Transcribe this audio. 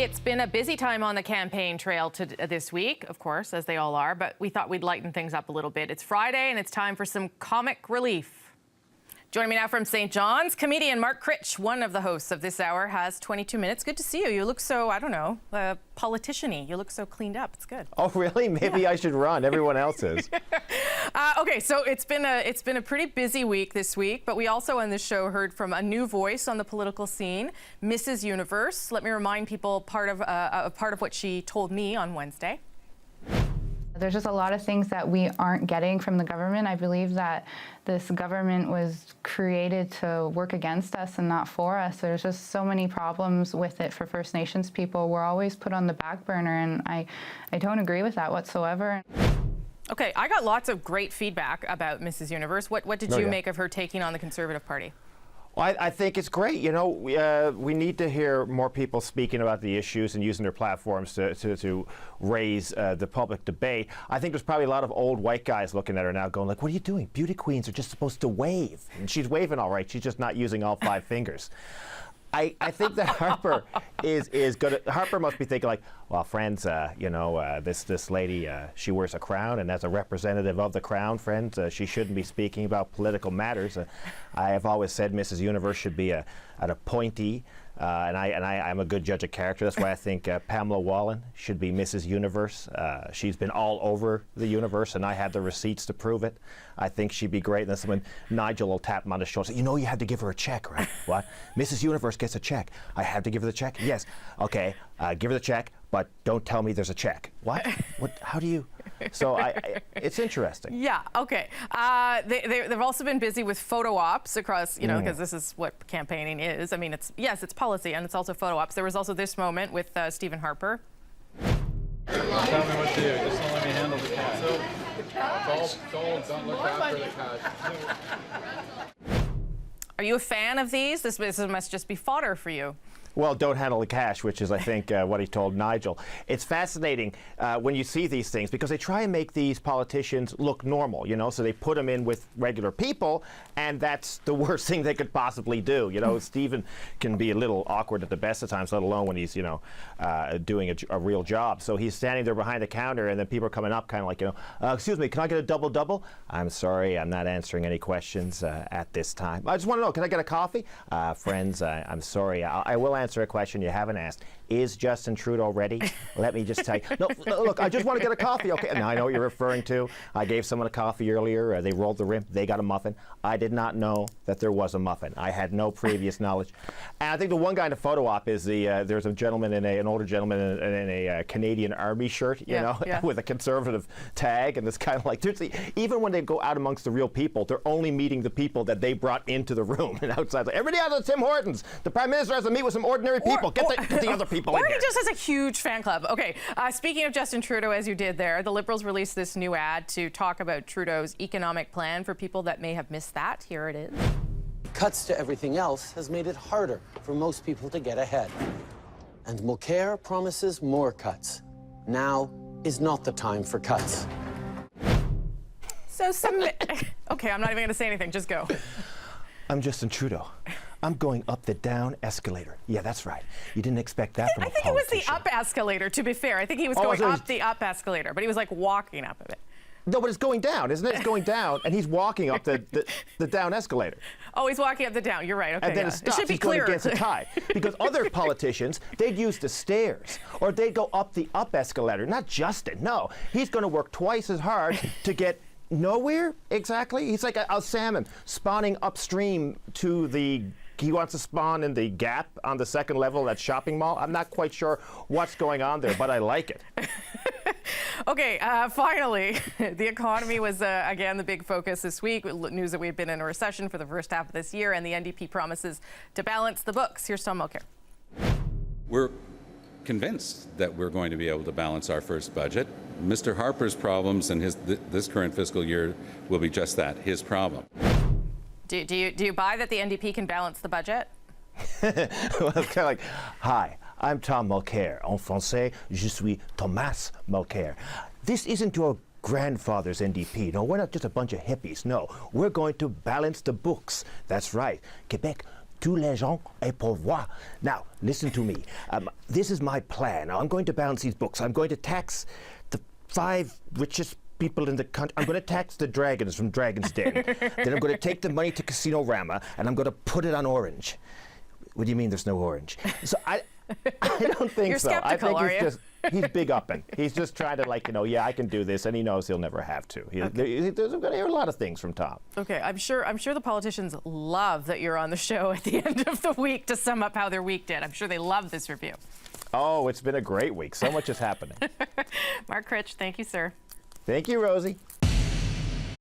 It's been a busy time on the campaign trail this week, of course, as they all are, but we thought we'd lighten things up a little bit. It's Friday, and it's time for some comic relief. Joining me now from St. John's, comedian Mark Critch, one of the hosts of this hour, has 22 minutes. Good to see you. You look so, I don't know, politician-y. You look so cleaned up. It's good. Oh, really? Maybe I should run. Everyone else is. Okay, so it's been a pretty busy week this week, but we also on this show heard from a new voice on the political scene, Mrs. Universe. Let me remind people part of what she told me on Wednesday. There's just a lot of things that we aren't getting from the government. I believe that this government was created to work against us and not for us. There's just so many problems with it for First Nations people. We're always put on the back burner, and I don't agree with that whatsoever. Okay, I got lots of great feedback about Mrs. Universe. What did you make of her taking on the Conservative Party? Well, I think it's great. You know, we need to hear more people speaking about the issues and using their platforms to raise the public debate. I think there's probably a lot of old white guys looking at her now going like, what are you doing? Beauty queens are just supposed to wave. And she's waving all right. She's just not using all 5 fingers. I think that Harper is good. Harper must be thinking like, well, friends, you know, this lady, she wears a crown, and as a representative of the crown, friends, she shouldn't be speaking about political matters. I have always said Mrs. Universe should be an appointee, and I'm a good judge of character. That's why I think Pamela Wallin should be Mrs. Universe. She's been all over the universe, and I have the receipts to prove it. I think she'd be great. And then someone, Nigel will tap him on the shoulder and say, you know, you had to give her a check, right? What? Mrs. Universe gets a check. I have to give her the check? Yes. Okay, give her the check, but don't tell me there's a check. What? What? How do you? So it's interesting. Yeah, okay. They've also been busy with photo ops across, you know, because this is what campaigning is. I mean, it's policy, and it's also photo ops. There was also this moment with Stephen Harper. Tell me what to do. Just don't let me handle the cash. So, don't look after the cash. Are you a fan of these? This must just be fodder for you. Well, don't handle the cash, which is, I think, what he told Nigel. It's fascinating when you see these things because they try and make these politicians look normal, you know, so they put them in with regular people, and that's the worst thing they could possibly do. You know, Stephen can be a little awkward at the best of times, let alone when he's, you know, doing a real job. So he's standing there behind the counter, and then people are coming up kind of like, you know, excuse me, can I get a double-double? I'm sorry, I'm not answering any questions at this time. I just want to know, can I get a coffee? Friends, I'm sorry, I will answer a question you haven't asked. Is Justin Trudeau ready? Let me just tell you. No, look, I just want to get a coffee. Okay, now I know what you're referring to. I gave someone a coffee earlier. They rolled the rim. They got a muffin. I did not know that there was a muffin. I had no previous knowledge. And I think the one guy in the photo op is there's a gentleman an older gentleman in a Canadian Army shirt, you know, with a Conservative tag, and it's kind of like even when they go out amongst the real people, they're only meeting the people that they brought into the room, and outside, like, everybody out of Tim Hortons. The Prime Minister has to meet with some ordinary people. Get the other people in here. Or he just has a huge fan club. Okay, speaking of Justin Trudeau, as you did there, the Liberals released this new ad to talk about Trudeau's economic plan for people that may have missed that. Here it is. Cuts to everything else has made it harder for most people to get ahead. And Mulcair promises more cuts. Now is not the time for cuts. So okay, I'm not even going to say anything. Just go. I'm Justin Trudeau. I'm going up the down escalator. Yeah, that's right. You didn't expect that from a politician. I think it was the up escalator, to be fair. I think he was going up the up escalator, but he was like walking up a bit. No, but it's going down, isn't it? It's going down, and he's walking up the down escalator. Oh, he's walking up the down. You're right. Okay, and then it stops. It should be clear. He's going against a tie. Because other politicians, they'd use the stairs, or they'd go up the up escalator. Not Justin. No, he's going to work twice as hard to get nowhere. Exactly. He's like a salmon spawning upstream to the. He wants to spawn in the gap on the second level of that shopping mall. I'm not quite sure what's going on there, but I like it. Okay, finally, the economy was, again, the big focus this week. News that we've been in a recession for the first half of this year, and the NDP promises to balance the books. Here's Tom Mulcair. We're convinced that we're going to be able to balance our first budget. Mr. Harper's problems in this current fiscal year will be just that, his problem. Do you buy that the NDP can balance the budget? Well, it's kind of like, hi, I'm Tom Mulcair. En français, je suis Thomas Mulcair. This isn't your grandfather's NDP. No, we're not just a bunch of hippies. No, we're going to balance the books. That's right. Quebec tous les gens et pourvoir. Now, listen to me. This is my plan. I'm going to balance these books. I'm going to tax the 5 richest people in the country. I'm going to tax the dragons from Dragon's Den. Then I'm going to take the money to Casino Rama, and I'm going to put it on Orange. What do you mean there's no Orange? So I don't think You're so. skeptical, I think are you? he's big upping. He's just trying to, like, yeah, I can do this, and he knows he'll never have to. He's going to hear a lot of things from Tom. Okay, I'm sure the politicians love that you're on the show at the end of the week to sum up how their week did. I'm sure they love this review. Oh, it's been a great week. So much is happening. Mark Critch, thank you, sir. Thank you, Rosie.